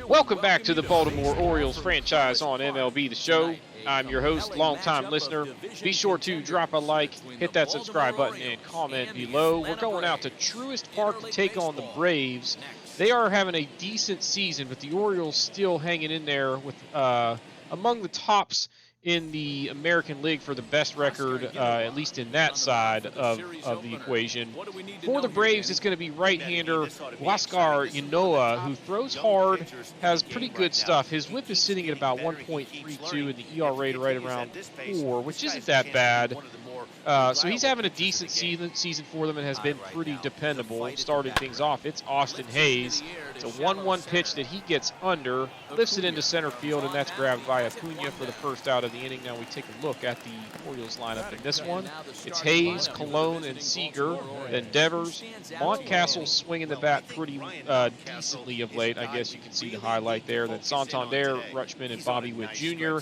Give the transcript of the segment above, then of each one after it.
Welcome back to the Baltimore Orioles franchise on MLB the Show. I'm your host, longtime listener. Be sure to drop a like, hit that subscribe button, and comment below. We're going out to Truist Park to take on the Braves. They are having a decent season, but the Orioles still hanging in there with among the tops in the American League for the best record, at least in that side of the equation. For the Braves, it's going to be right-hander Huáscar Ynoa, who throws hard, has pretty good stuff. His whip is sitting at about 1.32 and the ERA right around 4, which isn't that bad. So he's having a decent season for them and has been pretty dependable. Starting things off, it's Austin Hayes. It's a 1-1 pitch that he gets under, lifts it into center field, and that's grabbed by Acuna for the first out of the inning. Now we take a look at the Orioles lineup in this one. It's Hayes, Colon, and Seager, then Devers. Mountcastle swinging the bat pretty decently of late. I guess you can see the highlight there. Then Santander, Rutschman, and Bobby Witt Jr.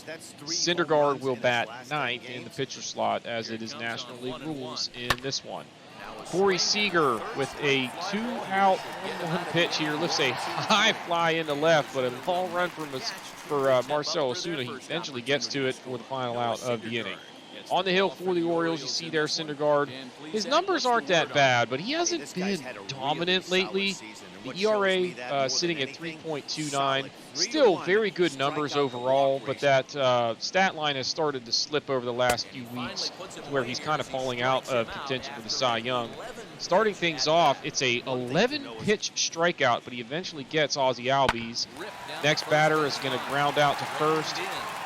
Syndergaard will bat ninth in the pitcher slot, as it is National League rules in this one. Corey Seager with a 2-out 1-1 pitch here, lifts a high fly into left, but a long run for Marcell Ozuna. He eventually gets to it for the final out of the inning. On the hill for the Orioles, you see there Syndergaard. His numbers aren't that bad, but he hasn't been dominant lately. The ERA sitting at 3.29. Still very good numbers overall, but that stat line has started to slip over the last few weeks to where he's kind of falling out of contention for the Cy Young. Starting things off, it's a 11-pitch strikeout, but he eventually gets Ozzie Albies. Next batter is going to ground out to first,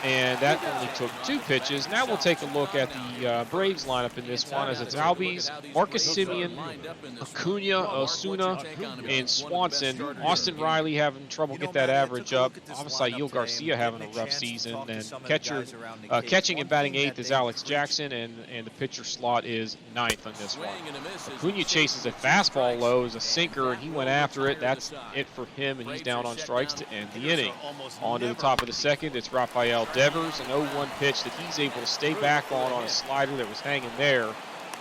and that only took 2 pitches. Now we'll take a look at the Braves lineup in this one, as it's Albies, Marcus Semien, Acuna, Ozuna, and Swanson. Austin Riley having trouble get that average up. Obviously, Yul Garcia having a rough season. And catching and batting 8th is Alex Jackson, and the pitcher slot is 9th on this one. Acuna chases a fastball low as a sinker, and he went after it. That's it for him, and he's down on strikes to end the inning. On to the top of the second, it's Rafael Devers, an 0-1 pitch that he's able to stay back on a slider that was hanging there.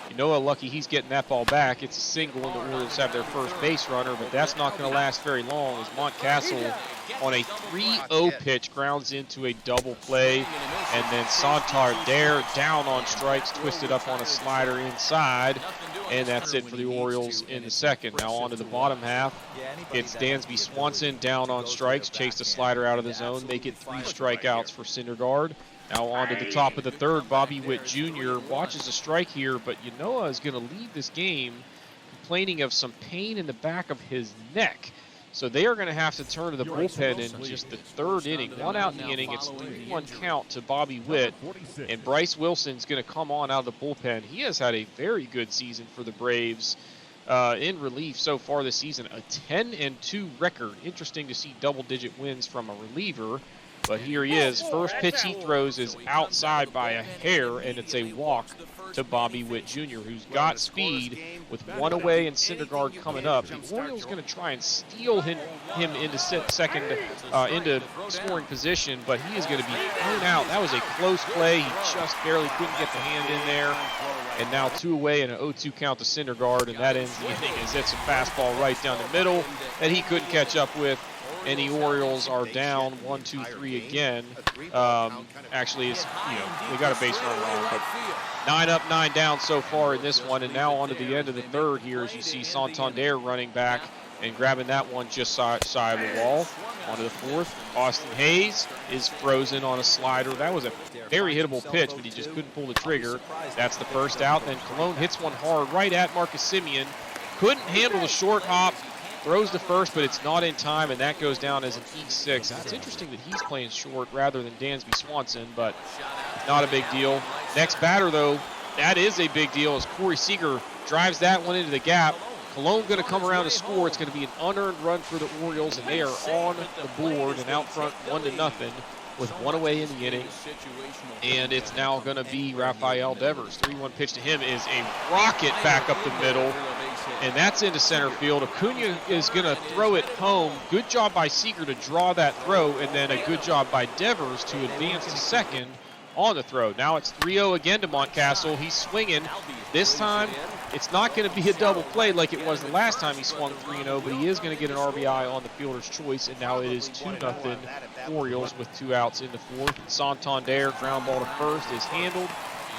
Ynoa lucky he's getting that ball back. It's a single, and the Orioles have their first base runner, but that's not going to last very long as Mountcastle on a 3-0 pitch grounds into a double play, and then Santander down on strikes, twisted up on a slider inside, and that's it for the Orioles in the second. Now on to the bottom half. It's Dansby Swanson down on strikes, chased a slider out of the zone, make it 3 strikeouts for Syndergaard. Now on to the top of the third, Bobby Witt Jr. watches a strike here, but Ynoa is going to leave this game complaining of some pain in the back of his neck. So they are going to have to turn to the bullpen in just the third inning. 1 out in the inning, it's 3-1 count to Bobby Witt, and Bryce Wilson's going to come on out of the bullpen. He has had a very good season for the Braves in relief so far this season, a 10-2 record. Interesting to see double-digit wins from a reliever. But here he is. First pitch he throws is outside by a hair, and it's a walk to Bobby Witt Jr., who's got speed. With 1 away and Syndergaard coming up, the Orioles going to try and steal him into second, into scoring position, but he is going to be thrown out. That was a close play. He just barely couldn't get the hand in there. And now 2 away and an 0-2 count to Syndergaard, and that ends the inning as it's a fastball right down the middle that he couldn't catch up with. And the Orioles are down 1-2-3 again. Actually, it's, we got a base runner on, but 9 up, 9 down so far in this one. And now on to the end of the third here, as you see Santander running back and grabbing that one just side of the wall. On to the fourth, Austin Hayes is frozen on a slider. That was a very hittable pitch, but he just couldn't pull the trigger. That's the first out. Then Colon hits one hard right at Marcus Semien. Couldn't handle the short hop. Throws the first, but it's not in time, and that goes down as an E6. It's interesting that he's playing short rather than Dansby Swanson, but not a big deal. Next batter, though, that is a big deal as Corey Seager drives that one into the gap. Colon going to come around to score. It's going to be an unearned run for the Orioles, and they are on the board and out front 1-0. with one away in the inning. And it's now going to be Rafael Devers. 3-1 pitch to him is a rocket back up the middle. And that's into center field. Acuna is going to throw it home. Good job by Seager to draw that throw, and then a good job by Devers to advance to second on the throw. Now it's 3-0 again to Mountcastle. He's swinging. This time, it's not going to be a double play like it was the last time he swung 3-0, but he is going to get an RBI on the fielder's choice, and now it is 2-0 Orioles with 2 outs in the 4th. Santander, ground ball to first, is handled.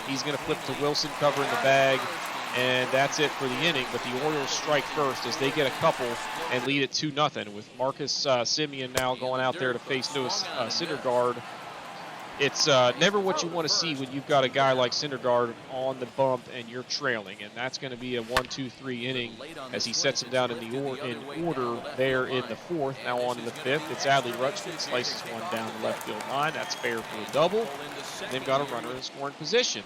He's going to flip to Wilson, covering the bag, and that's it for the inning. But the Orioles strike first as they get a couple and lead it 2-0 with Marcus Semien now going out there to face Ynoa Syndergaard. It's never what you want to see when you've got a guy like Syndergaard on the bump and you're trailing, and that's going to be a 1-2-3 inning as he sets him down in order there in the 4th. Now on to the 5th. It's Adley Rutschman, slices one down the left field line. That's fair for a double. And they've got a runner in scoring position.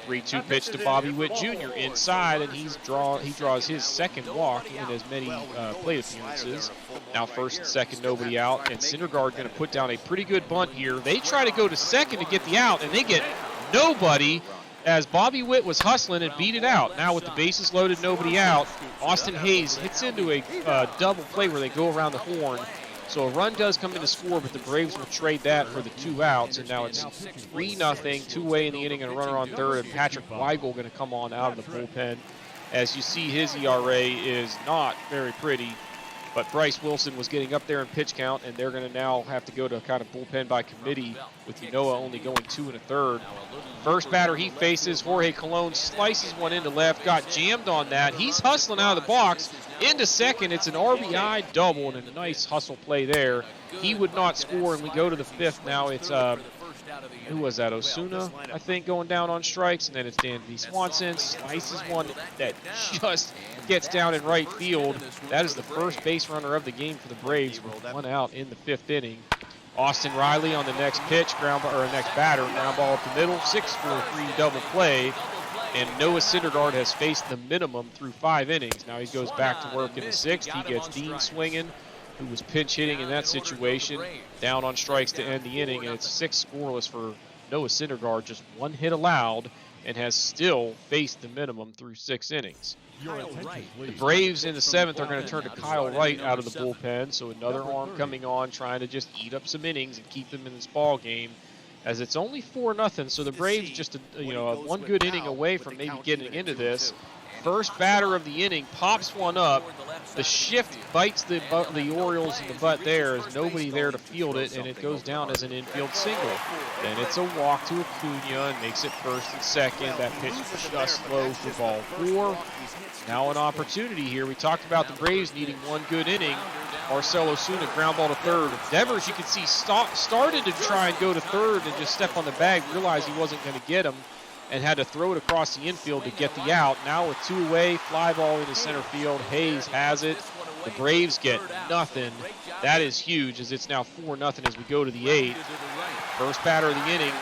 3-2 pitch to Bobby Witt Jr. inside, and he draws his second walk in as many plate appearances. Now first and second, nobody out, and Syndergaard going to put down a pretty good bunt here. They try to go to second to get the out, and they get nobody as Bobby Witt was hustling and beat it out. Now with the bases loaded, nobody out, Austin Hayes hits into a double play where they go around the horn. So a run does come in to score, but the Braves will trade that for the 2 outs, and now it's 3-0, 2 away in the inning, and a runner on third, and Patrick Weigel going to come on out of the bullpen. As you see, his ERA is not very pretty, but Bryce Wilson was getting up there in pitch count, and they're going to now have to go to kind of bullpen by committee with Ynoa only going 2 1/3. First batter he faces, Jorge Colon, slices one into left, got jammed on that. He's hustling out of the box into second. It's an RBI double and a nice hustle play there. He would not score, and we go to the 5th. Now it's, who was that, Osuna, I think, going down on strikes, and then it's Dan V. Swanson, slices one that just gets down in right field. That is the first base runner of the game for the Braves with 1 out in the 5th inning. Austin Riley on the next pitch, next batter, ground ball up the middle, 6-4-3 double play. And Ynoa Syndergaard has faced the minimum through 5 innings. Now he goes back to work in the 6th. He gets Dean swinging, who was pinch hitting in that situation, down on strikes to end the inning. And it's 6 scoreless for Ynoa Syndergaard, just 1 hit allowed, and has still faced the minimum through 6 innings. The Braves in the 7th are going to turn to Kyle Wright out of the bullpen, so another arm coming on, trying to just eat up some innings and keep them in this ball game, as it's only 4-0. So the Braves just one good inning away from maybe getting into this. First batter of the inning pops one up. The shift bites the Orioles in the butt there. There's nobody there to field it, and it goes down as an infield single. Then it's a walk to Acuna and makes it first and second. That pitch just low for ball 4. Now an opportunity here. We talked about the Braves needing 1 good inning. Marcell Osuna, ground ball to third. Devers, you can see, started to try and go to third and just step on the bag, realized he wasn't going to get him, and had to throw it across the infield to get the out. Now with 2 away, fly ball into center field. Hayes has it. The Braves get nothing. That is huge, as it's now 4-0 as we go to the 8th. First batter of the inning.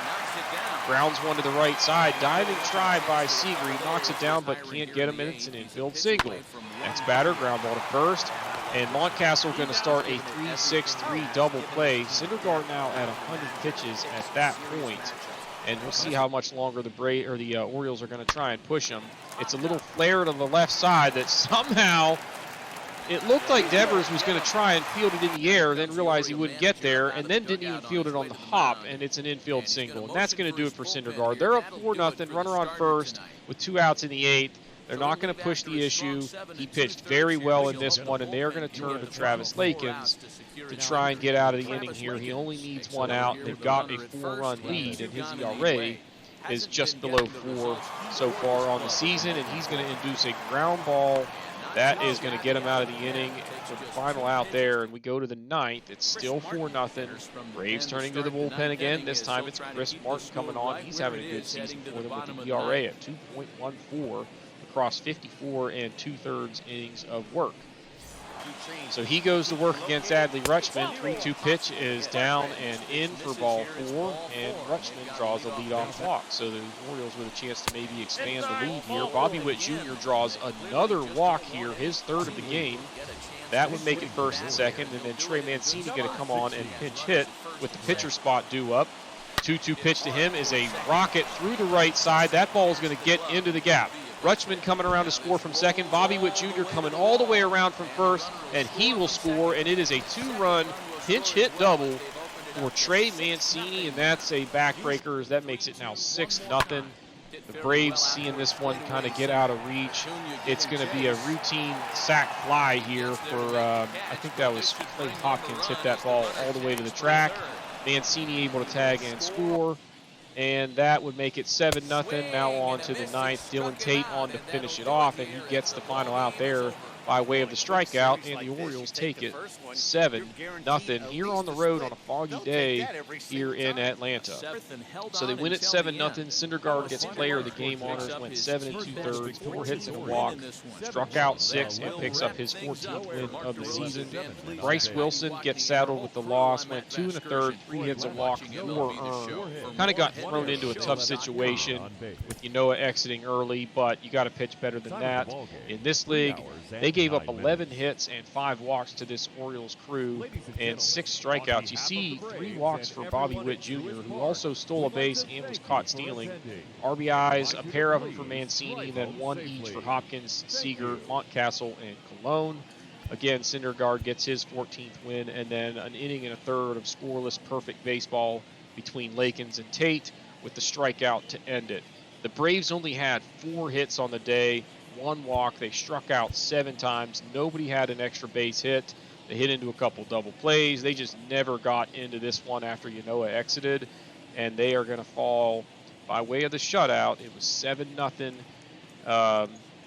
Grounds one to the right side. Diving try by Seager. He knocks it down but can't get him, and it's an infield single. Next batter, ground ball to first. And Mountcastle going to start a 3-6-3 double play. Syndergaard now at 100 pitches at that point. And we'll see how much longer the Orioles are going to try and push him. It's a little flare to the left side that somehow it looked like Devers was going to try and field it in the air, then realized he wouldn't get there, and then didn't even field it on the hop, and it's an infield single. And that's going to do it for Syndergaard. They're up 4-0, runner on first with 2 outs in the 8th. They're not going to push the issue. He pitched very well in this one, and they are going to turn to Travis Lakins to try and get out of the inning here. He only needs 1 out. They've got a 4-run lead, and his ERA is just below 4 so far on the season, and he's going to induce a ground ball. That is going to get him out of the inning for the final out there, and we go to the 9th. It's still 4-0. Braves turning to the bullpen again. This time it's Chris Martin coming on. He's having a good season for them with the ERA at 2.14 across 54 2/3 innings of work. So he goes to work against Adley Rutschman. 3-2 pitch is down and in for ball 4, and Rutschman draws a leadoff walk. So the Orioles with a chance to maybe expand the lead here. Bobby Witt Jr. draws another walk here, his 3rd of the game. That would make it first and second, and then Trey Mancini going to come on and pinch hit with the pitcher spot due up. 2-2 pitch to him is a rocket through the right side. That ball is going to get into the gap. Rutschman coming around to score from second. Bobby Witt Jr. coming all the way around from first, and he will score, and it is a 2-run pinch hit double for Trey Mancini, and that's a backbreaker. That makes it now 6-0. The Braves seeing this one kind of get out of reach. It's going to be a routine sac fly here for, I think that was Clay Hopkins hit that ball all the way to the track. Mancini able to tag and score, and that would make it 7-0. Now on to the ninth. Dylan Tate on to finish it off, and he gets the final out there by way of the strikeout, and the Orioles take it 7-0 here on the road on a foggy day here in Atlanta. So they win it 7-0. Syndergaard gets player of the game honors, went 7 2/3, 4 hits and a walk, struck out 6, and picks up his 14th win of the season. Bryce Wilson gets saddled with the loss, went 2 1/3, 3 hits, a walk, 4 earned. Kind of got thrown into a tough situation with Ynoa exiting early, but you got to pitch better than that. In this league, they gave up 11 hits and 5 walks to this Orioles crew and 6 strikeouts. You see 3 walks for Bobby Witt Jr., who also stole a base and was caught stealing. RBIs, a pair of them for Mancini, then 1 each for Hopkins, Seager, Montcastle, and Colon. Again, Syndergaard gets his 14th win, and then an inning and a third of scoreless perfect baseball between Lakins and Tate with the strikeout to end it. The Braves only had 4 hits on the day, 1 walk. They struck out 7 times. Nobody had an extra base hit. They hit into a couple double plays. They just never got into this one after Ynoa exited, and they are going to fall by way of the shutout. It was 7-0.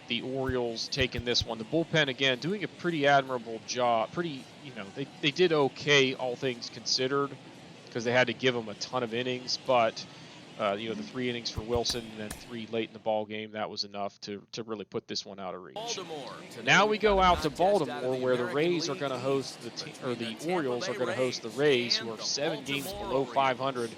The Orioles taking this one. The bullpen, again, doing a pretty admirable job. They did okay, all things considered, because they had to give them a ton of innings, but the 3 innings for Wilson and then 3 late in the ball game, that was enough to really put this one out of reach. Now we go out to Baltimore, where the Rays are going to host the Orioles are going to host the Rays, who are 7 games below 500.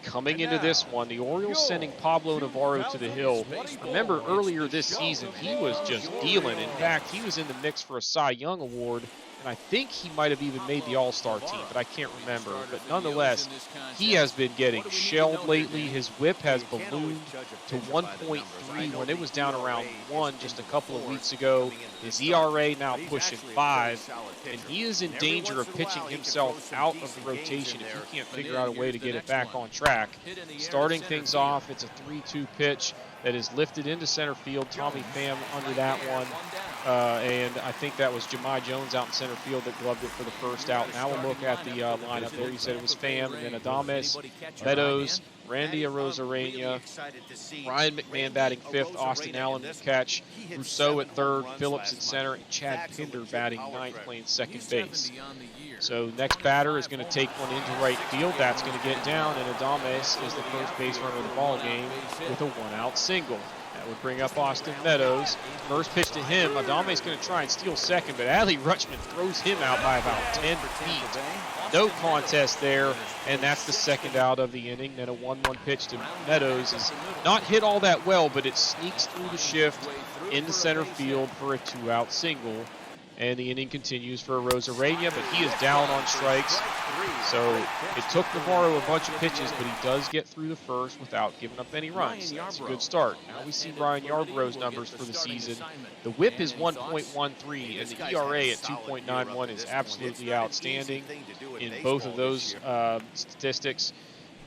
Coming into this one, the Orioles sending Pablo Navarro to the hill. Remember earlier this season, he was just dealing. In fact, he was in the mix for a Cy Young Award, and I think he might have even made the All-Star team, but I can't remember. But nonetheless, he has been getting shelled lately. His whip has ballooned to 1.3 when it was down around 1 just a couple of weeks ago. His ERA now pushing 5, and he is in danger of pitching himself out of the rotation if he can't figure out a way to get it back on track. Starting things off, it's a 3-2 pitch that is lifted into center field. Tommy Pham under that one. And I think that was Jahmai Jones out in center field that gloved it for the first out. Now we'll look at the lineup there. You said it was Pham, and then Adames, Meadows, Randy Arozarena, Ryan McMahon batting 5th, Austin Allen will catch, Rousseau at 3rd, Phillips at center, and Chad Pinder batting 9th, playing second base. So next batter is going to take one into right field. That's going to get down, and Adames is the first base runner of the ball game with a 1-out single. That would bring up Austin Meadows. First pitch to him. Adame's going to try and steal second, but Adley Rutschman throws him out by about 10 feet. No contest there, and that's the second out of the inning. Then a 1-1 pitch to Meadows is not hit all that well, but it sneaks through the shift into center field for a 2-out single. And the inning continues for Arozarena, but he is down on strikes. So it took Navarro a bunch of pitches, but he does get through the first without giving up any runs. That's a good start. Now we see Ryan Yarborough's numbers for the season. The whip is 1.13, and the ERA at 2.91 is absolutely outstanding in both of those statistics.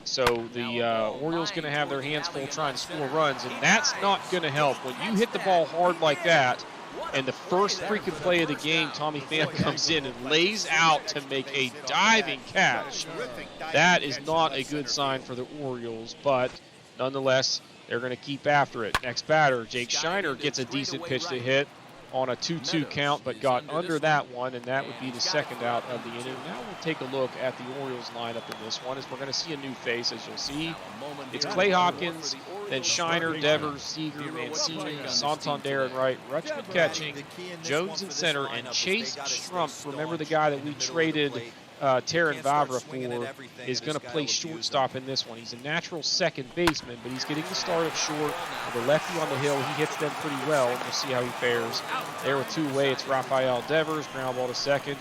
So the Orioles going to have their hands full trying to score runs, and that's not going to help. When you hit the ball hard like that, and the first freaking play of the game, Tommy Pham comes in and lays out to make a diving catch. That is not a good sign for the Orioles, but nonetheless, they're going to keep after it. Next batter, Jake Shiner gets a decent pitch to hit on a 2-2 count, but got under that one, and that would be the second out of the inning. Now we'll take a look at the Orioles lineup in this one, as we're going to see a new face, as you'll see. It's Clay Hopkins, then Shiner, Devers, Seager, Mancini, Santander in right, Rutschman catching, Jones in center, and Chase Strumpf. Remember the guy that we traded Taron Vavra for is going to play shortstop in this one. He's a natural second baseman, but he's getting the start up short. With the lefty on the hill, he hits them pretty well. We'll see how he fares. There with 2 away, it's Rafael Devers, ground ball to second.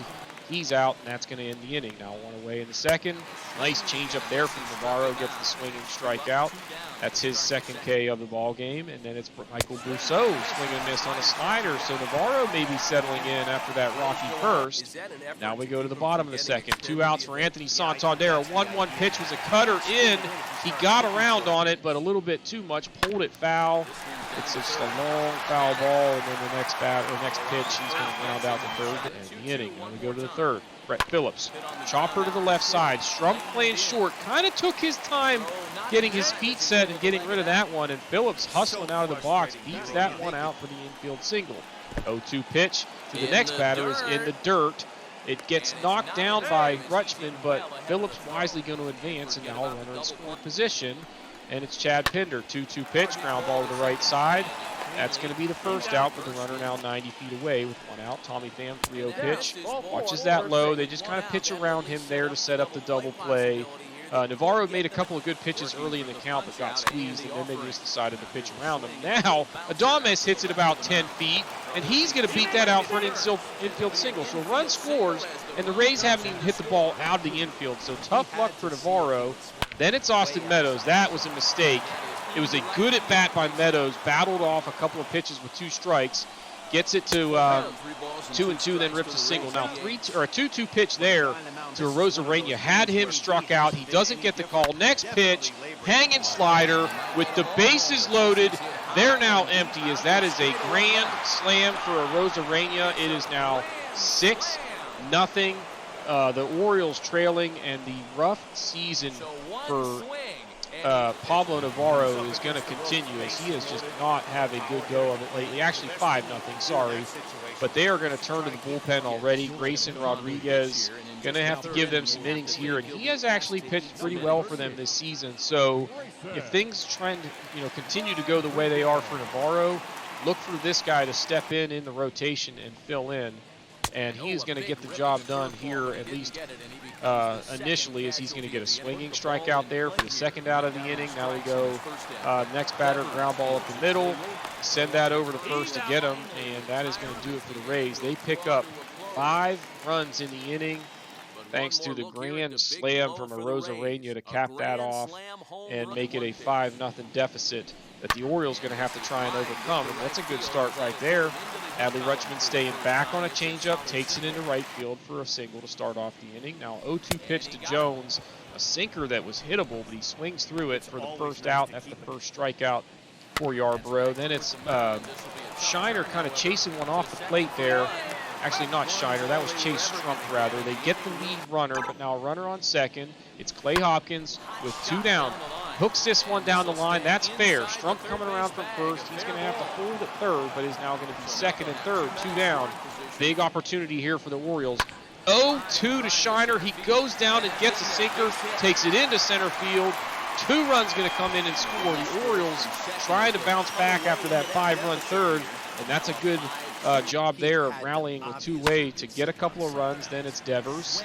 He's out, and that's going to end the inning. Now 1 away in the second. Nice change up there from Navarro, gets the swinging strikeout. That's his second K of the ball game. And then it's Michael Brousseau swing and miss on a slider. So Navarro may be settling in after that rocky first. Now we go to the bottom of the second. 2 outs for Anthony Santander. A 1-1 pitch was a cutter in. He got around on it, but a little bit too much. Pulled it foul. It's just a long foul ball, and then the next pitch, he's going to ground out the third and the inning. Now we go to the third. Brett Phillips, chopper to the left side. Strump playing short, kind of took his time getting his feet set and getting rid of that one, and Phillips hustling out of the box, beats that one out for the infield single. 0-2 pitch to the next batter is in the dirt. It gets knocked down by Rutschman, but Phillips wisely going to advance, and now a runner in scoring position. And it's Chad Pinder, 2-2 pitch, ground ball to the right side. That's going to be the first out, but the runner now 90 feet away with 1 out. Tommy Pham, 3-0 pitch. Watches that low. They just kind of pitch around him there to set up the double play. Navarro made a couple of good pitches early in the count, but got squeezed, and then they just decided to pitch around him. Now, Adames hits it about 10 feet, and he's going to beat that out for an infield single. So a run scores, and the Rays haven't even hit the ball out of the infield. So tough luck for Navarro. Then it's Austin Meadows. That was a mistake. It was a good at-bat by Meadows. Battled off a couple of pitches with 2 strikes. Gets it to 2-2, then rips a single. Now a 2-2 pitch there to Arozarena. Had him struck out. He doesn't get the call. Next pitch, hanging slider with the bases loaded. They're now empty, as that is a grand slam for Arozarena. It is now 6-0. The Orioles trailing, and the rough season for Pablo Navarro is going to continue, as he has just not had a good go of it lately. Actually 5-0, sorry. But they are going to turn to the bullpen already. Grayson Rodriguez going to have to give them some innings here, and he has actually pitched pretty well for them this season. So if things continue to go the way they are for Navarro, look for this guy to step in the rotation and fill in. And he is going to get the job done here, at least initially, as he's going to get a swinging strikeout there for the second out of the inning. Now we go next batter, ground ball up the middle, send that over to first to get him, and that is going to do it for the Rays. They pick up 5 runs in the inning, thanks to the grand slam from Arozarena to cap that off and make it a 5-0 deficit that the Orioles going to have to try and overcome. And that's a good start right there. Adley Rutschman staying back on a changeup, takes it into right field for a single to start off the inning. Now 0-2 pitch to Jones, a sinker that was hittable, but he swings through it for the first out. That's the first strikeout for Yarborough. Then it's Shiner kind of chasing one off the plate there. Actually, not Shiner. That was Chase Strump, rather. They get the lead runner, but now a runner on second. It's Clay Hopkins with 2 down. Hooks this one down the line. That's fair. Strump coming around from first. He's going to have to hold at third, but is now going to be second and third. 2 down. Big opportunity here for the Orioles. 0-2 to Shiner. He goes down and gets a sinker, takes it into center field. 2 runs going to come in and score. The Orioles trying to bounce back after that 5-run third, and that's a good job there of rallying with 2-way to get a couple of runs. Then it's Devers.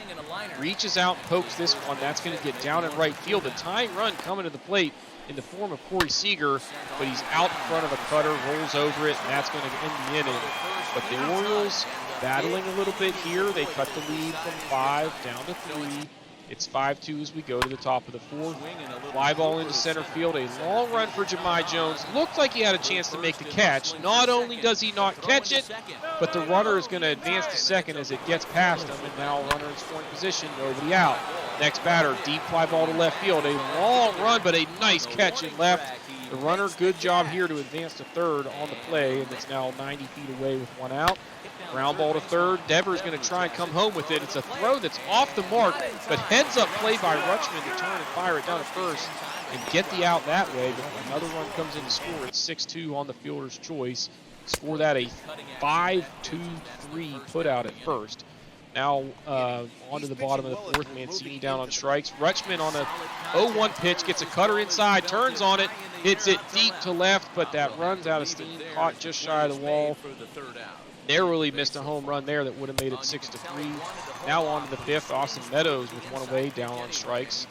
Reaches out, pokes this one. That's going to get down in right field. The tying run coming to the plate in the form of Corey Seager, but he's out in front of a cutter, rolls over it, and that's going to end the inning. But the Orioles battling a little bit here. They cut the lead from 5 down to 3. It's 5-2 as we go to the top of the 4th. Fly ball into center field. A long run for Jahmai Jones. Looked like he had a chance to make the catch. Not only does he not catch it, but the runner is going to advance to second as it gets past him. And now runner in scoring position, nobody out. Next batter, deep fly ball to left field. A long run, but a nice catch in left. The runner, good job here to advance to third on the play, and it's now 90 feet away with 1 out. Ground ball to third. Devers going to try and come home with it. It's a throw that's off the mark, but heads up play by Rutschman to turn and fire it down to first and get the out that way. But another run comes in to score. It's 6-2 on the fielder's choice. Score that a 5-2-3 put out at first. Now onto the bottom of the 4th. Mancini down on strikes. Rutschman on a 0-1 pitch, gets a cutter inside, turns on it, hits it deep to left, but that runs out of steam, caught just shy of the wall. narrowly missed a home run there that would have made it 6-3. Now on to the 5th, Austin Meadows with one away, down on strikes.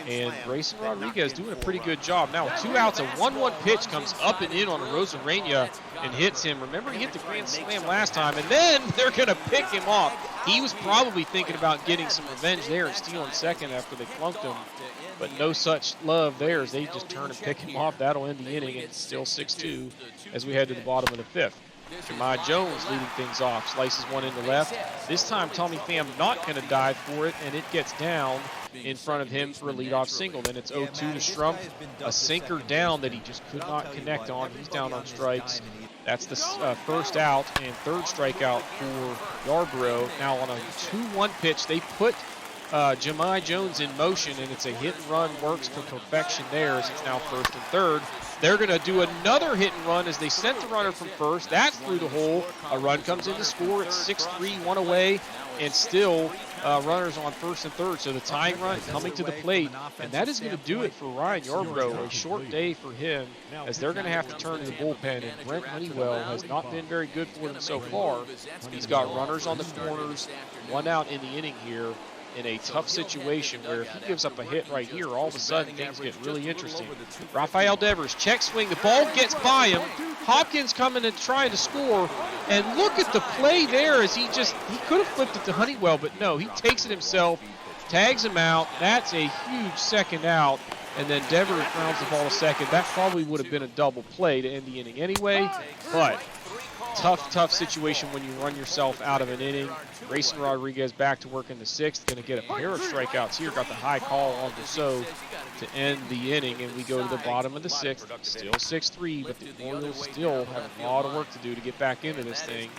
And Grayson Rodriguez doing a pretty good job. Now with 2 outs, a 1-1 pitch comes up and in on Arozarena and hits him. Remember, he hit the grand slam last time, and then they're going to pick him off. He was probably thinking about getting some revenge there and stealing second after they flunked him. But no such love there as they just turn and pick him off. That'll end the inning, and it's still 6-2 as we head to the bottom of the 5th. Jahmai Jones leading things off, slices one into left. This time Tommy Pham not going to dive for it, and it gets down in front of him for a leadoff single. Then it's 0-2 to Strumpf, a sinker down that he just could not connect on. He's down on strikes. That's the first out and third strikeout for Yarborough. Now on a 2-1 pitch, they put Jahmai Jones in motion, and it's a hit and run, works to perfection there as it's now first and third. They're going to do another hit and run as they sent the runner from first. That's through the hole. A run comes in to score. It's 6-3, one away, and still runners on first and third. So the tying run coming to the plate, and that is going to do it for Ryan Yarborough. A short day for him as they're going to have to turn to the bullpen, and Brent Honeywell has not been very good for them so far. He's got runners on the corners, 1 out in the inning here, in a tough situation where if he gives up a hit right here, all of a sudden things get really interesting. Rafael Devers, check swing, the ball gets by him. Hopkins coming and trying to score, and look at the play there as he could have flipped it to Honeywell, but no, he takes it himself, tags him out. That's a huge second out, and then Devers grounds the ball to second. That probably would have been a double play to end the inning anyway, but tough situation when you run yourself out of an inning. Grayson Rodriguez back to work in the 6th, going to get a pair of strikeouts here. Got the high call on Rousseau to end the inning, and we go to the bottom of the 6th. Still 6-3, but the Orioles still have a lot of work to do to get back into this thing.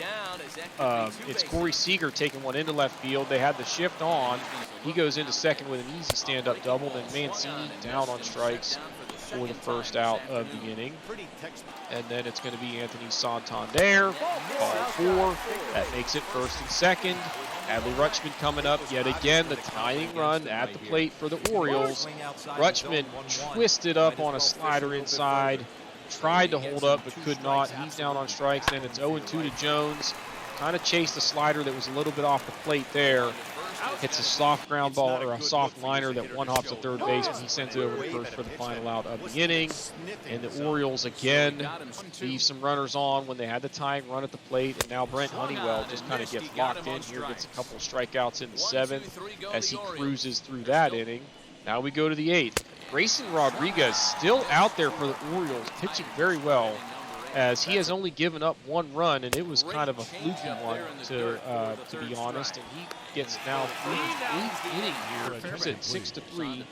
It's Corey Seager taking one into left field. They had the shift on. He goes into second with an easy stand-up double. Then Mancini down on strikes for the first out of the inning. And then it's going to be Anthony Santander, ball 4. That makes it first and second. Adley Rutschman coming up yet again, the tying run at the plate for the Orioles. Rutschman twisted up on a slider inside, tried to hold up but could not. He's down on strikes. Then it's 0-2 to Jones. Kind of chased a slider that was a little bit off the plate there. Hits a soft ground ball or a soft liner that one hops to third base, and he sends it over to first for the final out of the inning. And the Orioles again leave some runners on when they had the tying run at the plate, and now Brent Honeywell just kind of gets locked in here, gets a couple of strikeouts in the 7th as he cruises through that inning. Now we go to the 8th. Grayson Rodriguez still out there for the Orioles, pitching very well, as he has only given up 1 run, and it was kind of a fluky one, to be honest. And he gets now 8th inning here. He's at 6-3.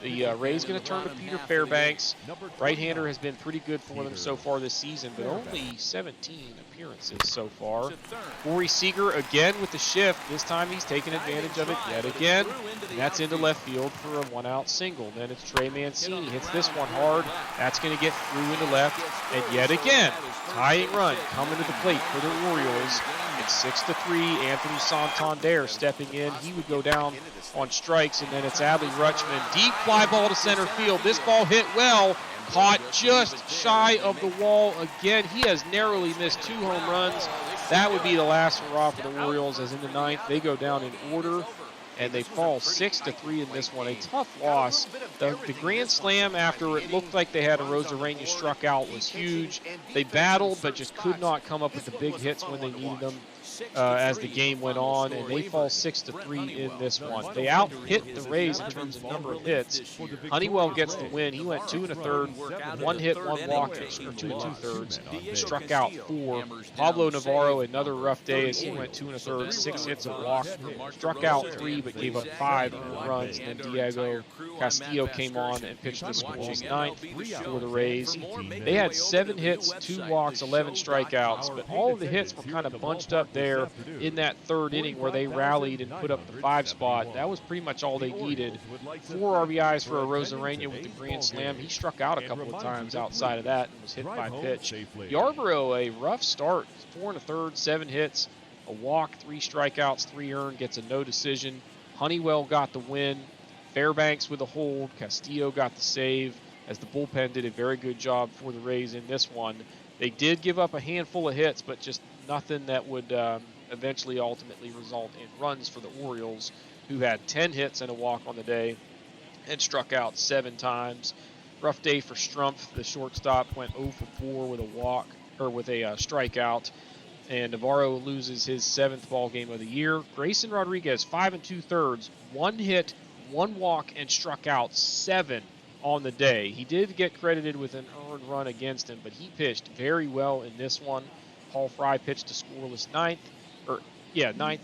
The Rays going to turn to Peter Fairbanks. Right-hander has been pretty good for them so far this season, but only 17 appearances so far. Corey Seager again with the shift. This time he's taken advantage of it yet again, and that's into left field for a 1-out single. Then it's Trey Mancini. Hits this one hard. That's going to get through into left, and yet again, tying run coming to the plate for the Orioles. It's 6-3. Anthony Santander stepping in. He would go down on strikes, and then it's Adley Rutschman. Deep fly ball to center field. This ball hit well, caught just shy of the wall again. He has narrowly missed 2 home runs. That would be the last hurrah for the Orioles, as in the 9th they go down in order, and they fall 6-3 in this one. A tough loss. The grand slam after it looked like they had Arozarena struck out was huge. They battled but just could not come up with the big hits when they needed them as the game went on, and they fall 6-3 in this one. They out-hit the Rays in terms of number of hits. Honeywell gets the win. He went 2 1/3, 1 hit, 1 walk, or 2 2/3. Struck out 4. Pablo Navarro, another rough day as he went 2 1/3, 6 hits, a walk. Struck out 3 but gave up 5 runs. And then Diego Castillo came on and pitched the scoreless 9th for the Rays. They had 7 hits, 2 walks, 11 strikeouts, but all of the hits were kind of bunched up there in that 3rd inning where they rallied and put up the 5 spot. That was pretty much all they needed. 4 RBIs for Arozarena with the grand slam. He struck out a couple of times outside of that and was hit by pitch. Yarborough, a rough start, 4 1/3, 7 hits, a walk, 3 strikeouts, 3 earned, gets a no decision. Honeywell got the win. Fairbanks with a hold. Castillo got the save, as the bullpen did a very good job for the Rays in this one. They did give up a handful of hits, but just nothing that would eventually ultimately result in runs for the Orioles, who had 10 hits and a walk on the day and struck out 7 times. Rough day for Strumpf. The shortstop went 0 for 4 with a walk or with a strikeout, and Navarro loses his 7th ball game of the year. Grayson Rodriguez, 5 2/3, 1 hit, 1 walk, and struck out 7 on the day. He did get credited with an earned run against him, but he pitched very well in this one. Paul Fry pitched a scoreless ninth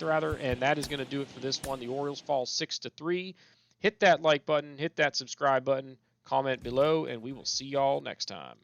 rather, and that is going to do it for this one. The Orioles fall 6-3. Hit that like button, hit that subscribe button, comment below, and we will see y'all next time.